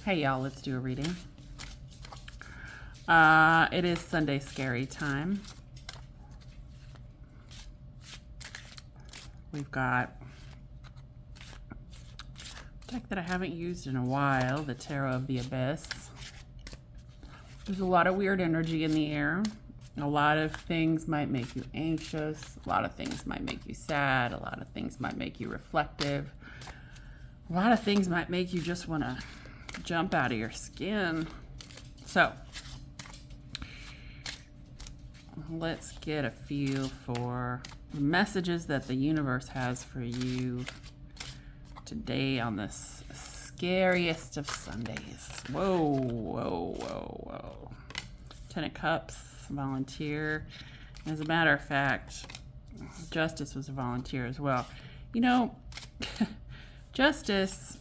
Hey y'all, let's do a reading. It is Sunday scary time. We've got a deck that I haven't used in a while, the Tarot of the Abyss. There's a lot of weird energy in the air. A lot of things might make you anxious. A lot of things might make you sad. A lot of things might make you reflective. A lot of things might make you just want to jump out of your skin. So let's get a feel for the messages that the universe has for you today on this scariest of Sundays. Whoa, whoa, whoa, whoa. Ten of Cups, volunteer. As a matter of fact, Justice was a volunteer as well. You know, Justice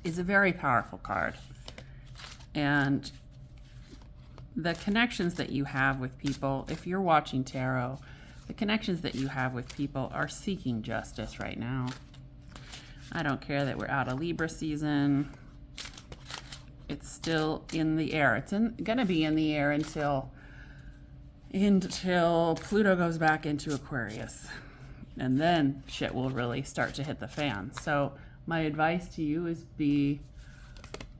is a very powerful card. And the connections that you have with people, if you're watching tarot, the connections that you have with people are seeking justice right now. I don't care that we're out of Libra season. It's still in the air. It's gonna be in the air until Pluto goes back into Aquarius. And then shit will really start to hit the fan. So my advice to you is be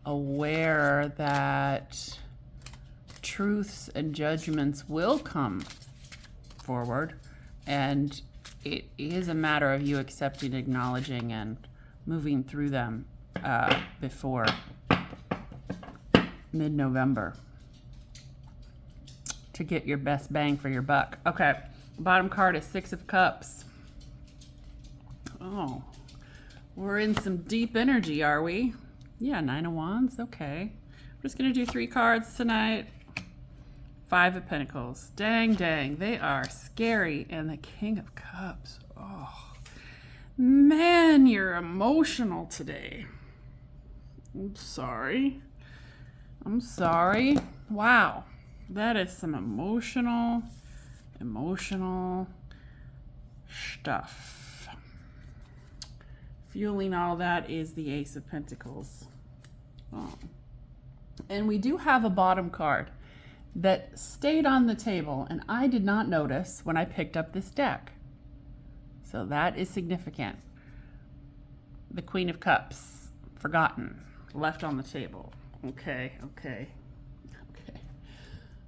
aware that truths and judgments will come forward, and it is a matter of you accepting, acknowledging, and moving through them before mid-November to get your best bang for your buck. Okay, bottom card is Six of Cups. Oh, we're in some deep energy, are we? Yeah, Nine of Wands. Okay, I'm just gonna do 3 cards tonight. Five of Pentacles. Dang, dang, they are scary. And the King of Cups. Oh, man, you're emotional today. I'm sorry. I'm sorry. Wow, that is some emotional stuff. Fueling all that is the Ace of Pentacles. Oh. And we do have a bottom card that stayed on the table, and I did not notice when I picked up this deck. So that is significant. The Queen of Cups, forgotten, left on the table. Okay.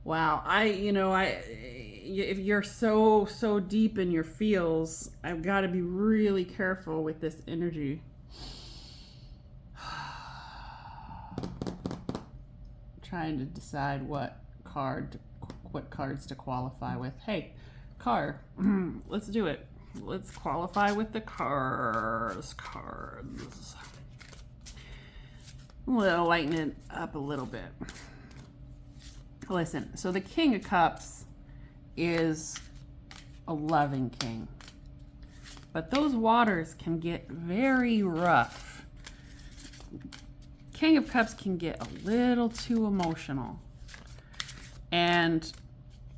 Wow, if you're so deep in your feels, I've got to be really careful with this energy. Trying to decide what cards to qualify with. Hey, car, let's do it. Let's qualify with the cards. We'll lighten it up a little bit. Listen, so the King of Cups is a loving king, but those waters can get very rough. King of Cups can get a little too emotional. And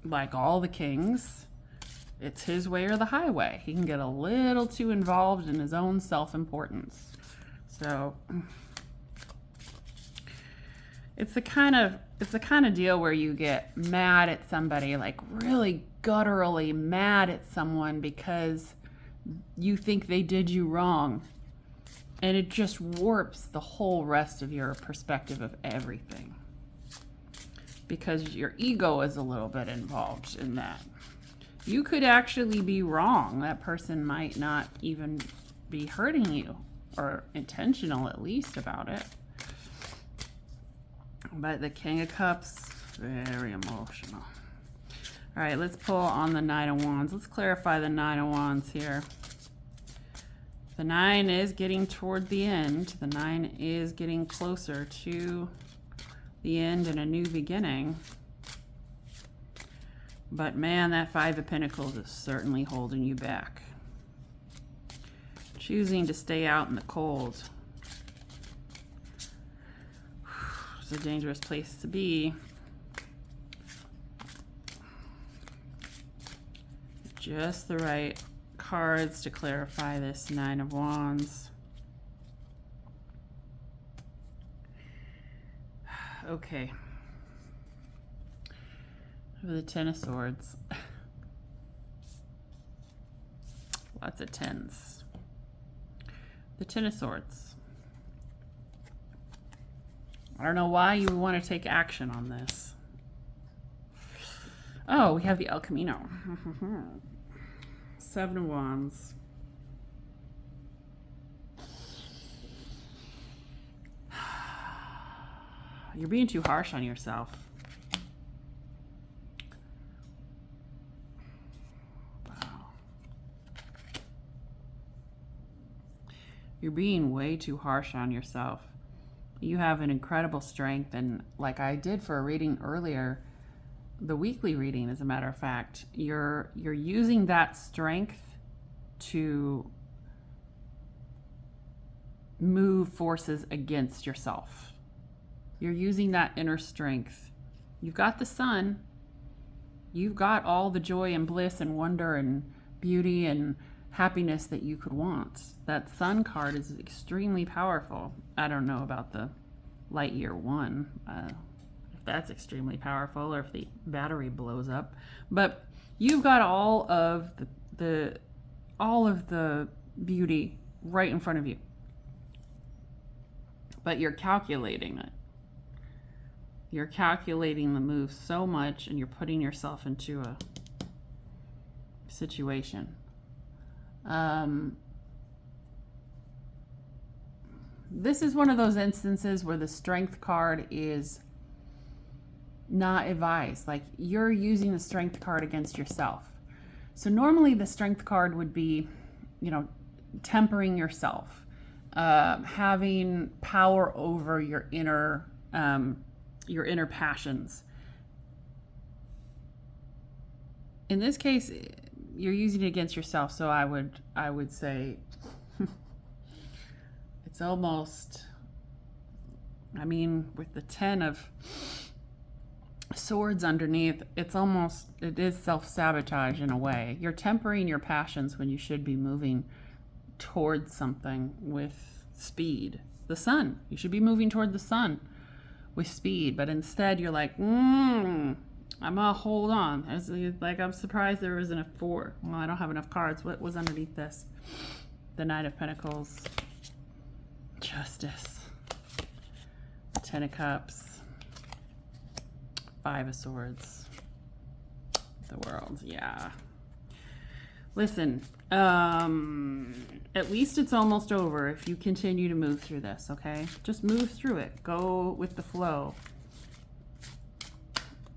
like all the kings, it's his way or the highway. He can get a little too involved in his own self-importance. So it's the kind of deal where you get mad at somebody, like really gutturally mad at someone because you think they did you wrong. And it just warps the whole rest of your perspective of everything. Because your ego is a little bit involved in that. You could actually be wrong. That person might not even be hurting you, or intentional at least about it. But the King of Cups, very emotional. All right, let's pull on the Nine of Wands. Let's clarify the Nine of Wands here. The 9 is getting toward the end. The 9 is getting closer to the end and a new beginning. But man, that Five of Pentacles is certainly holding you back. Choosing to stay out in the cold. It's a dangerous place to be. Just the right cards to clarify this Nine of Wands. Okay. The Ten of Swords. Lots of tens. The Ten of Swords. I don't know why you want to take action on this. Oh, we have the El Camino. Seven of Wands. You're being too harsh on yourself. Wow. You're being way too harsh on yourself. You have an incredible strength, and like I did for a reading earlier, the weekly reading, as a matter of fact, you're using that strength to move forces against yourself. You're using that inner strength. You've got the sun. You've got all the joy and bliss and wonder and beauty and happiness that you could want. That sun card is extremely powerful. I don't know about the light year one, if that's extremely powerful or if the battery blows up. But you've got all of the beauty right in front of you. But you're calculating it. You're calculating the move so much, and you're putting yourself into a situation. This is one of those instances where the Strength card is not advised. Like, you're using the Strength card against yourself. So normally the Strength card would be, tempering yourself, having power over your inner passions. In this case, you're using it against yourself, so I would say it's almost, with the 10 of Swords underneath, it is self-sabotage in a way. You're tempering your passions when you should be moving towards something with speed. The sun, you should be moving toward the sun with speed, but instead you're like, I'm gonna hold on. I'm surprised there isn't a 4. Well, I don't have enough cards. What was underneath this? The Knight of Pentacles, Justice, 10 of Cups, 5 of Swords, the World. Yeah. Listen, at least it's almost over if you continue to move through this, okay? Just move through it. Go with the flow.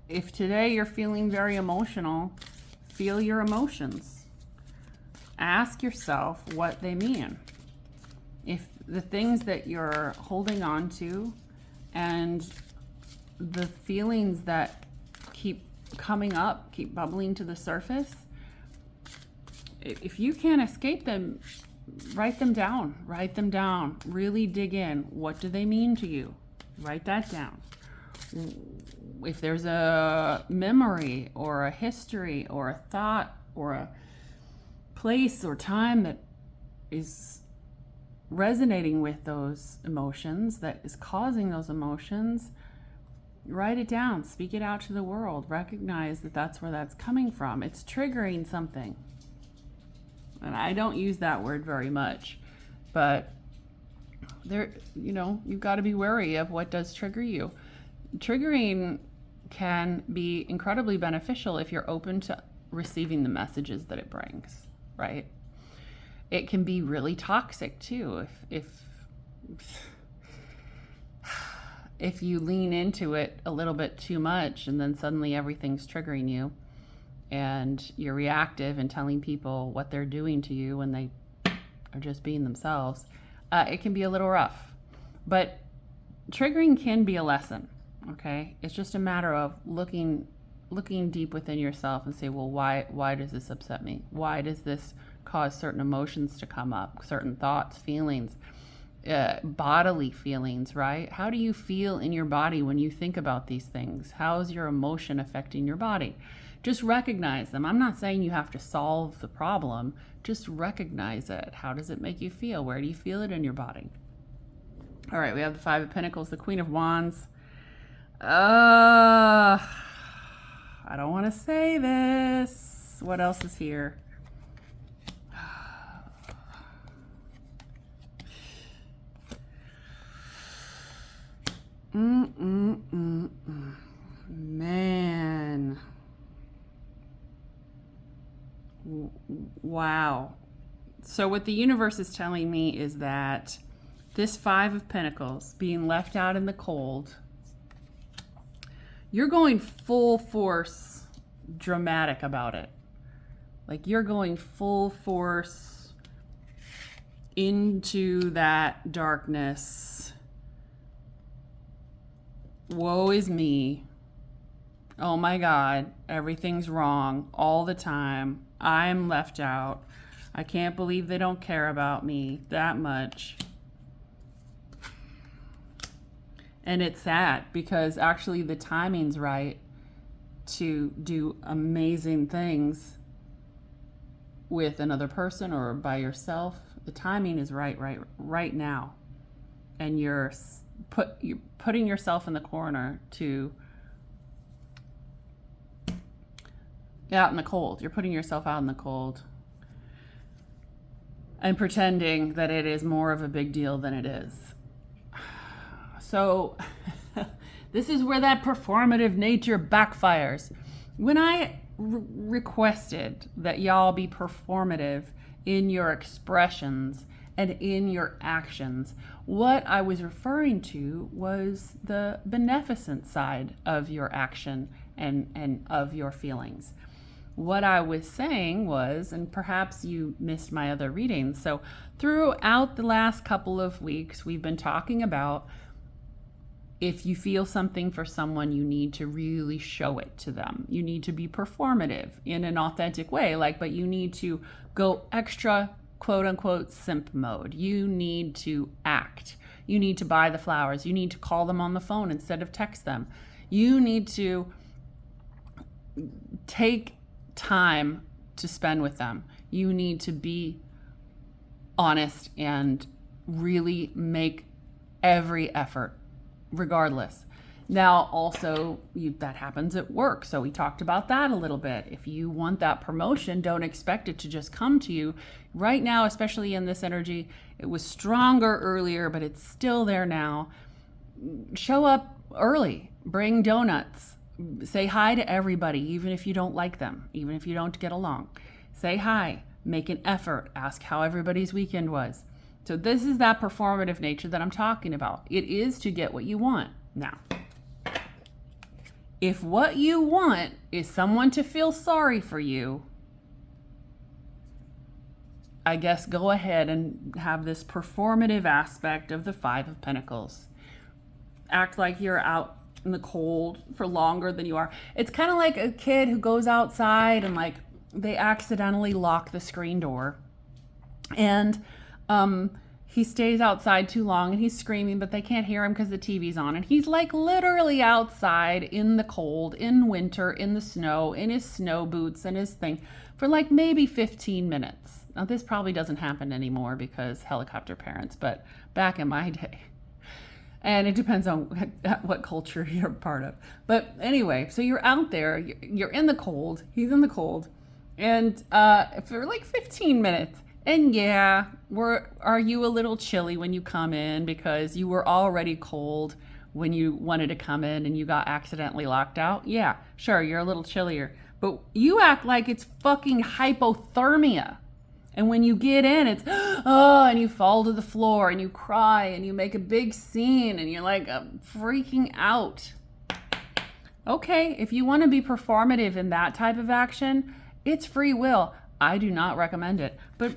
If today you're feeling very emotional, feel your emotions. Ask yourself what they mean. If the things that you're holding on to and the feelings that keep coming up, keep bubbling to the surface, if you can't escape them, write them down. Write them down. Really dig in. What do they mean to you? Write that down. If there's a memory or a history or a thought or a place or time that is resonating with those emotions, that is causing those emotions, write it down. Speak it out to the world. Recognize that that's where that's coming from. It's triggering something. And I don't use that word very much, but there, you've got to be wary of what does trigger you. Triggering can be incredibly beneficial if you're open to receiving the messages that it brings, right? It can be really toxic too if you lean into it a little bit too much, and then suddenly everything's triggering you and you're reactive and telling people what they're doing to you when they are just being themselves. It can be a little rough, but triggering can be a lesson. Okay, it's just a matter of looking deep within yourself and say, well, why does this upset me? Why does this cause certain emotions to come up, certain thoughts, feelings, bodily feelings, right? How do you feel in your body when you think about these things? How is your emotion affecting your body? Just recognize them. I'm not saying you have to solve the problem. Just recognize it. How does it make you feel? Where do you feel it in your body? All right, we have the 5 of Pentacles, the Queen of Wands. I don't want to say this. What else is here? Man. Wow. So what the universe is telling me is that this Five of Pentacles, being left out in the cold, you're going full force dramatic about it. Like you're going full force into that darkness. Woe is me. Oh my God, everything's wrong all the time. I'm left out. I can't believe they don't care about me that much. And it's sad because actually the timing's right to do amazing things with another person or by yourself. The timing is right now. And you're putting yourself in the corner to out in the cold. You're putting yourself out in the cold and pretending that it is more of a big deal than it is. So this is where that performative nature backfires. When I requested that y'all be performative in your expressions and in your actions, what I was referring to was the beneficent side of your action and of your feelings. What I was saying was, and perhaps you missed my other readings, so throughout the last couple of weeks, we've been talking about if you feel something for someone, you need to really show it to them. You need to be performative in an authentic way, but you need to go extra quote unquote simp mode. You need to act. You need to buy the flowers. You need to call them on the phone instead of text them. You need to take time to spend with them. You need to be honest and really make every effort regardless. Now also that happens at work, so we talked about that a little bit. If you want that promotion, don't expect it to just come to you right now, especially in this energy. It was stronger earlier, but it's still there now. Show up early, bring donuts, say hi to everybody, even if you don't like them, even if you don't get along. Say hi, make an effort, ask how everybody's weekend was. So this is that performative nature that I'm talking about. It is to get what you want. Now, if what you want is someone to feel sorry for you, I guess go ahead and have this performative aspect of the Five of Pentacles. Act like you're out in the cold for longer than you are. It's kind of like a kid who goes outside and they accidentally lock the screen door. And he stays outside too long and he's screaming, but they can't hear him because the TV's on. And he's literally outside in the cold, in winter, in the snow, in his snow boots and his thing for maybe 15 minutes. Now, this probably doesn't happen anymore because helicopter parents, but back in my day. And it depends on what culture you're part of. But anyway, so you're out there, you're in the cold, he's in the cold, and for 15 minutes. And yeah, are you a little chilly when you come in because you were already cold when you wanted to come in and you got accidentally locked out? Yeah, sure, you're a little chillier. But you act like it's fucking hypothermia. And when you get in, it's, and you fall to the floor and you cry and you make a big scene and you're freaking out. Okay, if you want to be performative in that type of action, it's free will. I do not recommend it, but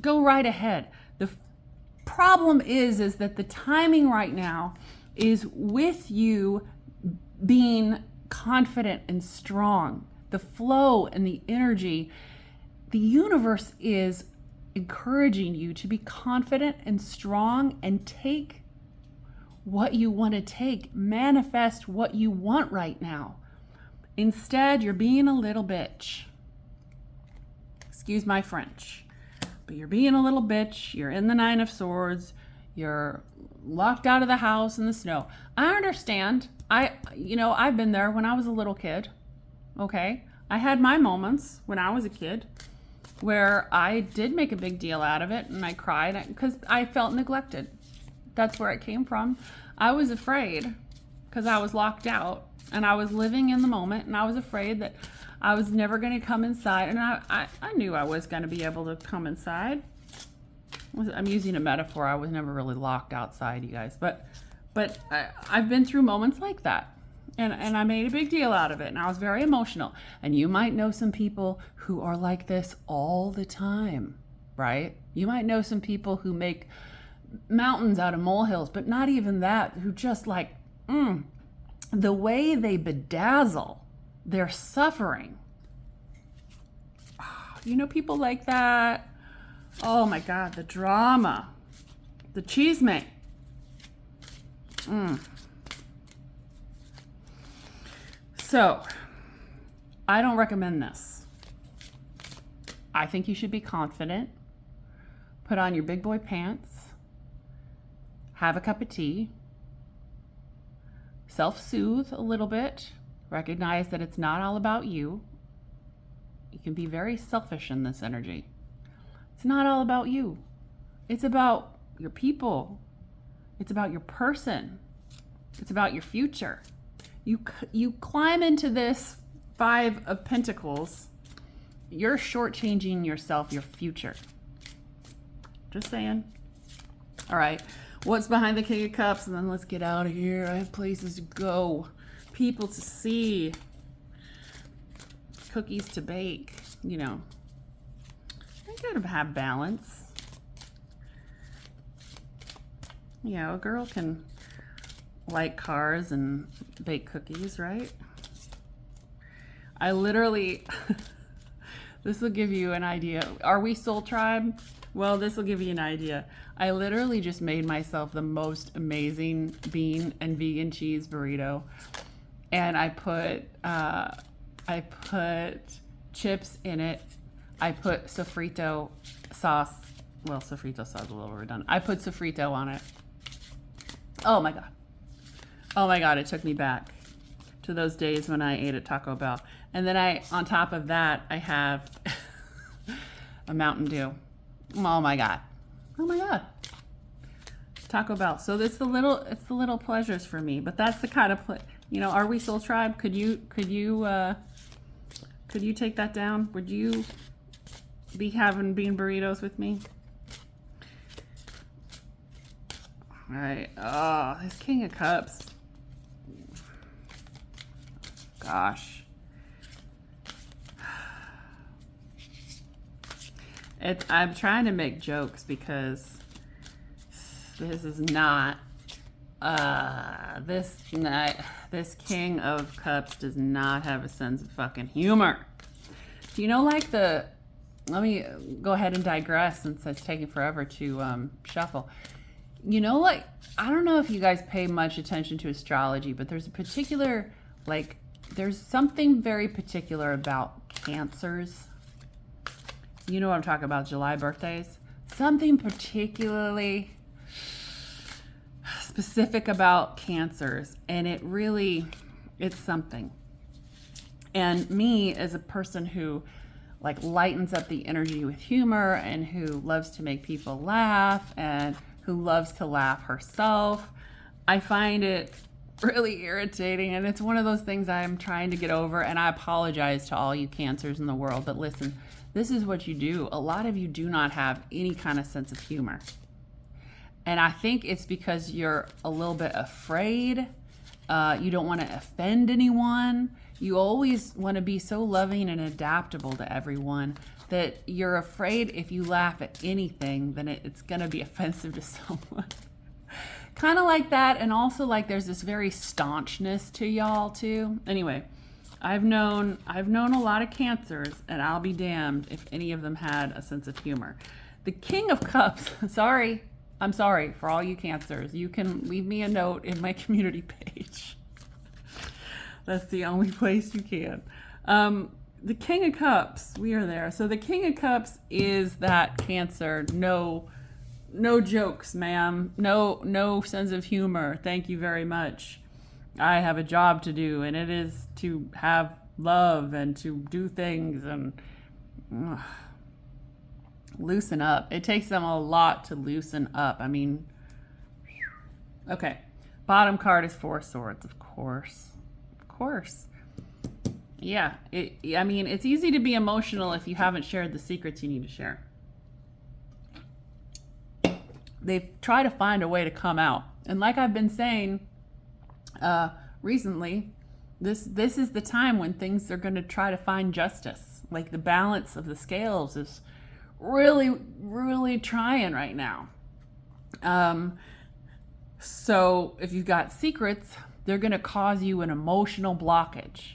go right ahead. The problem is that the timing right now is with you being confident and strong. The flow and the energy. The universe is encouraging you to be confident and strong and take what you want to take, manifest what you want right now. Instead, you're being a little bitch. Excuse my French, but you're being a little bitch. You're in the Nine of Swords. You're locked out of the house in the snow. I understand. I've been there when I was a little kid. Okay. I had my moments when I was a kid where I did make a big deal out of it and I cried because I felt neglected. That's where it came from. I was afraid because I was locked out and I was living in the moment and I was afraid that I was never going to come inside. And I knew I was going to be able to come inside. I'm using a metaphor. I was never really locked outside, you guys. But I've been through moments like that. And I made a big deal out of it. And I was very emotional. And you might know some people who are like this all the time, right? You might know some people who make mountains out of molehills, but not even that, who just like, the way they bedazzle their suffering. You know people like that? Oh my God, the drama, the chisme. So, I don't recommend this. I think you should be confident. Put on your big boy pants. Have a cup of tea. Self-soothe a little bit. Recognize that it's not all about you. You can be very selfish in this energy. It's not all about you. It's about your people. It's about your person. It's about your future. You climb into this Five of Pentacles, you're shortchanging yourself, your future. Just saying. All right, what's behind the King of Cups? And then let's get out of here. I have places to go, people to see, cookies to bake, you know. I gotta have balance. You know, a girl can like cars and bake cookies, right? I literally, this will give you an idea. Are we Soul Tribe? Well, this will give you an idea. I literally just made myself the most amazing bean and vegan cheese burrito. And I put chips in it. I put sofrito sauce. Well, sofrito sauce is a little overdone. I put sofrito on it. Oh my God. Oh my God, it took me back to those days when I ate at Taco Bell. And then on top of that, I have a Mountain Dew. Oh my God. Oh my God. Taco Bell. So it's the little pleasures for me, but that's the kind of, are we Soul Tribe? Could you take that down? Would you be having bean burritos with me? All right. Oh, this King of Cups. Gosh. I'm trying to make jokes because this is not, this King of Cups does not have a sense of fucking humor. Do you know, like let me go ahead and digress since it's taking forever to shuffle. You know, like, I don't know if you guys pay much attention to astrology, but there's a particular, there's something very particular about Cancers. You know what I'm talking about, July birthdays. Something particularly specific about Cancers, and it's something. And me, as a person who lightens up the energy with humor and who loves to make people laugh and who loves to laugh herself, I find it really irritating, and it's one of those things I'm trying to get over. And I apologize to all you Cancers in the world, but listen, this is what you do. A lot of you do not have any kind of sense of humor. And I think it's because you're a little bit afraid. You don't want to offend anyone. You always want to be so loving and adaptable to everyone that you're afraid if you laugh at anything, then it's going to be offensive to someone. Kind of like that. And also there's this very staunchness to y'all too. Anyway, I've known a lot of Cancers, and I'll be damned if any of them had a sense of humor. The King of Cups, I'm sorry for all you Cancers. You can leave me a note in my community page. That's the only place you can. The King of Cups, we are there. So the King of Cups is that Cancer, no no jokes, ma'am. No sense of humor. Thank you very much. I have a job to do, and it is to have love and to do things and loosen up. It takes them a lot to loosen up. I mean, okay. Bottom card is 4 swords, of course. Of course. Yeah, I mean, it's easy to be emotional if you haven't shared the secrets you need to share. They try to find a way to come out. And like I've been saying recently, this is the time when things are going to try to find justice. Like the balance of the scales is really, really trying right now. So if you've got secrets, they're going to cause you an emotional blockage.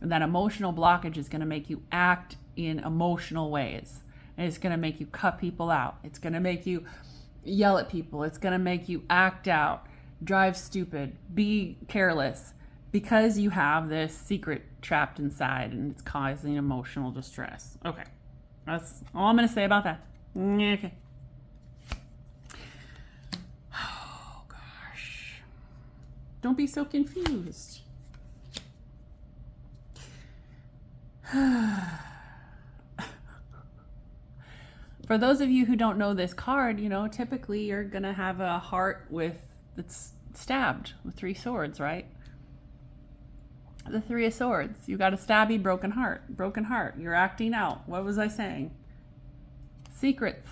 And that emotional blockage is going to make you act in emotional ways. And it's going to make you cut people out. It's going to make you yell at people. It's going to make you act out, drive stupid, be careless, because you have this secret trapped inside and it's causing emotional distress. Okay. That's all I'm going to say about that. Okay. Oh, gosh. Don't be so confused. For those of you who don't know this card, you know, typically you're going to have a heart that's stabbed with 3 swords, right? The 3 of swords. You got a stabby broken heart. You're acting out. What was I saying? Secrets.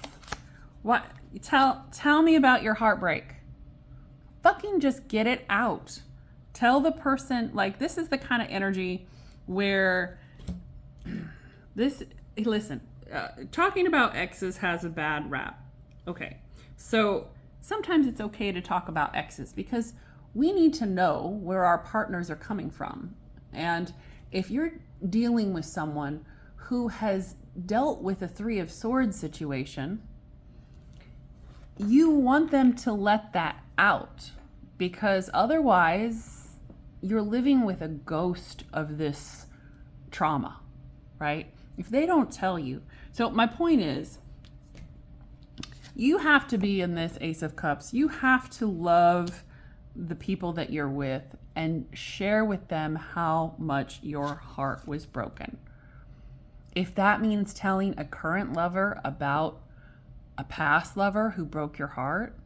What? Tell me about your heartbreak. Fucking just get it out. Tell the person, like, this is the kind of energy where listen, talking about exes has a bad rap. Okay. So sometimes it's okay to talk about exes because we need to know where our partners are coming from. And if you're dealing with someone who has dealt with a 3 of swords situation, you want them to let that out, because otherwise you're living with a ghost of this trauma, right? If they don't tell you. So my point is, you have to be in this Ace of Cups. You have to love the people that you're with and share with them how much your heart was broken. If that means telling a current lover about a past lover who broke your heart,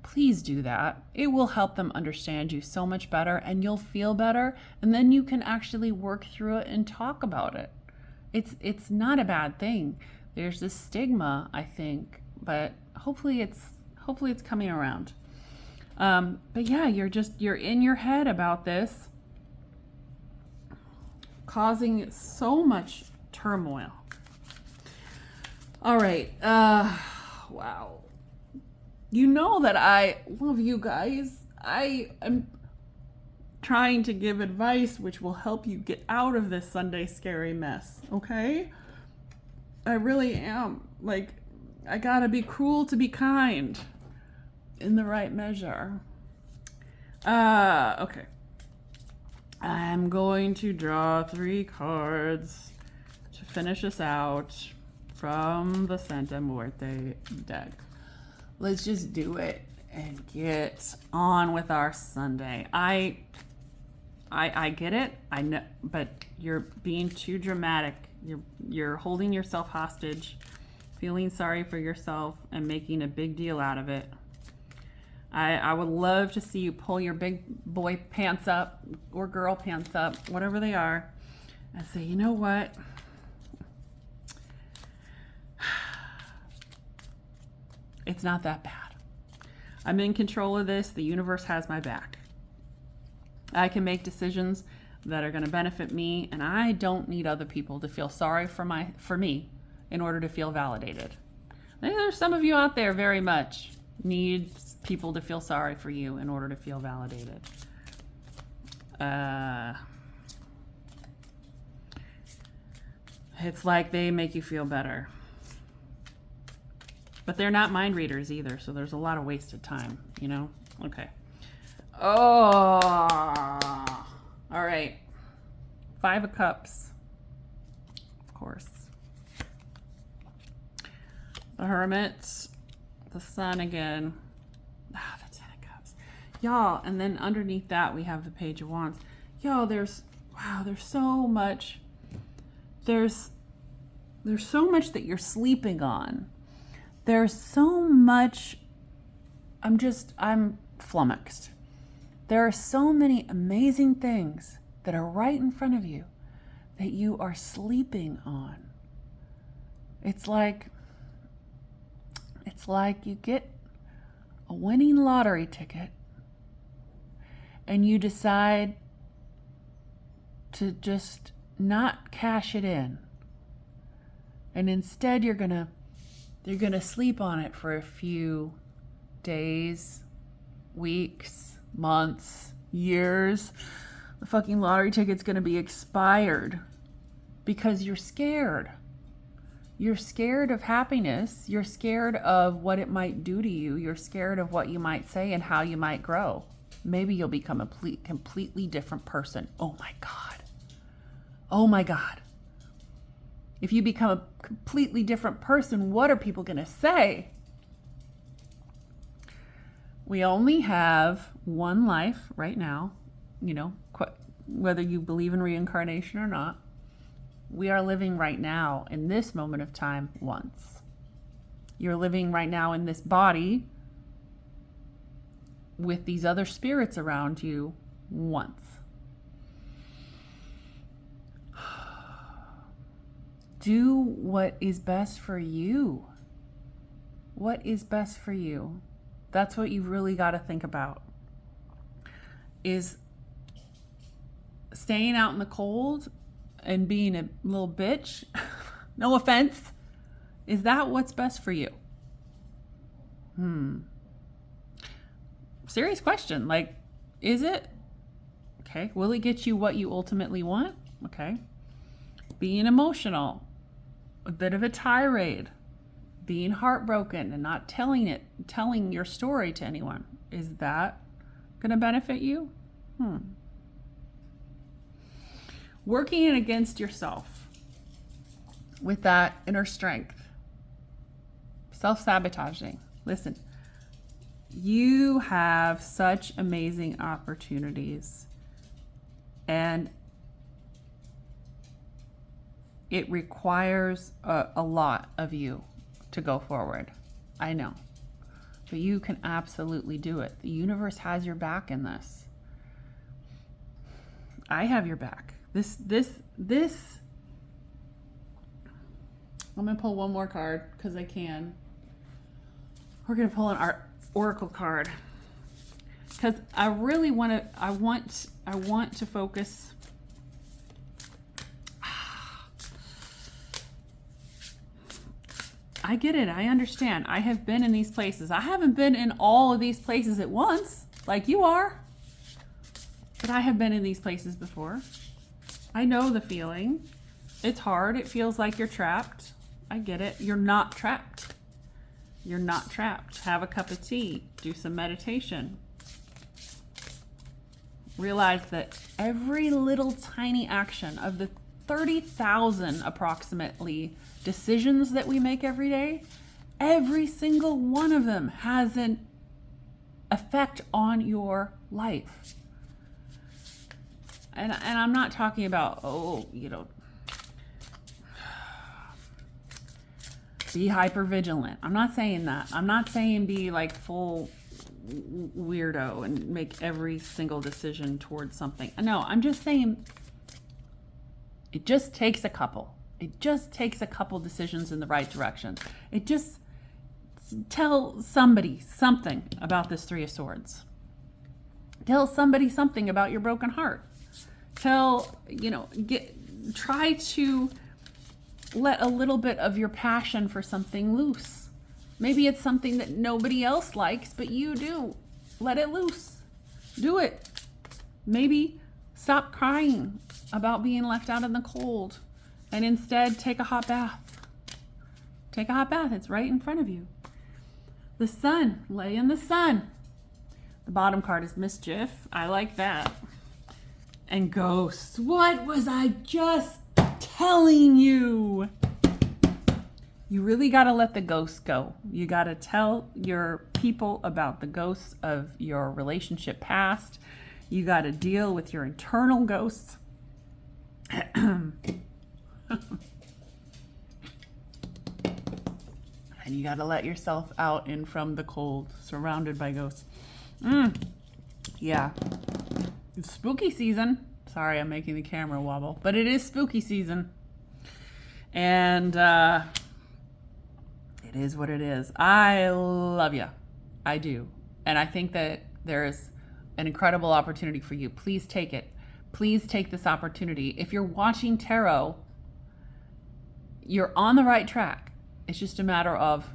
please do that. It will help them understand you so much better and you'll feel better, and then you can actually work through it and talk about it. It's not a bad thing. There's this stigma, I think, but hopefully it's coming around. But yeah, you're in your head about this, causing so much turmoil. All right. Wow. You know that I love you guys. I am trying to give advice which will help you get out of this Sunday scary mess, okay? I really am. Like, I gotta be cruel to be kind in the right measure. Okay. I'm going to draw 3 cards to finish us out from the Santa Muerte deck. Let's just do it and get on with our Sunday. I get it. I know, but you're being too dramatic. You're holding yourself hostage, feeling sorry for yourself and making a big deal out of it. I would love to see you pull your big boy pants up or girl pants up, whatever they are, and say, you know what? It's not that bad. I'm in control of this. The universe has my back. I can make decisions that are going to benefit me, and I don't need other people to feel sorry for me in order to feel validated. And there's some of you out there very much need people to feel sorry for you in order to feel validated. It's like they make you feel better. But they're not mind readers either, so there's a lot of wasted time, you know? Okay. Oh, all right. 5 of Cups, of course. The Hermit, The Sun again. Ah, the Ten of Cups. Y'all, and then underneath that we have the Page of Wands. Y'all, there's so much. There's so much that you're sleeping on. There's so much. I'm flummoxed. There are so many amazing things that are right in front of you that you are sleeping on. It's like you get a winning lottery ticket and you decide to just not cash it in. And instead you're going to sleep on it for a few days, weeks, months, years. The fucking lottery ticket's going to be expired because you're scared. You're scared of happiness. You're scared of what it might do to you. You're scared of what you might say and how you might grow. Maybe you'll become a completely different person. Oh my God. Oh my God. If you become a completely different person, what are people going to say? We only have one life right now, whether you believe in reincarnation or not. We are living right now in this moment of time once. You're living right now in this body with these other spirits around you once. Do what is best for you. What is best for you? That's what you've really got to think about. Is staying out in the cold and being a little bitch, no offense, is that what's best for you? Serious question. Like, is it? Okay. Will it get you what you ultimately want? Okay. Being emotional, a bit of a tirade, being heartbroken and not telling your story to anyone. Is that going to benefit you? Working it against yourself with that inner strength. Self-sabotaging. Listen, you have such amazing opportunities, and it requires a lot of you to go forward. I know. But you can absolutely do it. The universe has your back in this. I have your back. This I'm going to pull one more card because I can. We're going to pull our oracle card because I really want to focus. I get it. I understand. I have been in these places. I haven't been in all of these places at once like you are, but I have been in these places before. I know the feeling. It's hard. It feels like you're trapped. I get it. You're not trapped. You're not trapped. Have a cup of tea. Do some meditation. Realize that every little tiny action of the 30,000 approximately decisions that we make every day, every single one of them has an effect on your life. And I'm not talking about, be hyper vigilant. I'm not saying that. I'm not saying be like full weirdo and make every single decision towards something. No, I'm just saying it just takes a couple. It just takes a couple decisions in the right direction. It just tell somebody something about this Three of Swords. Tell somebody something about your broken heart. Try to let a little bit of your passion for something loose. Maybe it's something that nobody else likes, but you do. Let it loose. Do it. Maybe stop crying about being left out in the cold and instead take a hot bath. Take a hot bath. It's right in front of you. The sun. Lay in the sun. The bottom card is mischief. I like that. And ghosts. What was I just telling you? You really got to let the ghosts go. You got to tell your people about the ghosts of your relationship past. You got to deal with your internal ghosts. And you got to let yourself out in from the cold, surrounded by ghosts. Yeah. It's spooky season. Sorry, I'm making the camera wobble, but it is spooky season. And it is what it is. I love you. I do. And I think that there's an incredible opportunity for you. Please take it. Please take this opportunity. If you're watching tarot, you're on the right track. It's just a matter of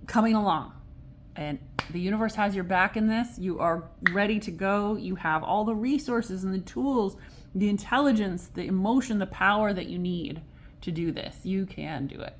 coming along. And the universe has your back in this. You are ready to go. You have all the resources and the tools, the intelligence, the emotion, the power that you need to do this. You can do it.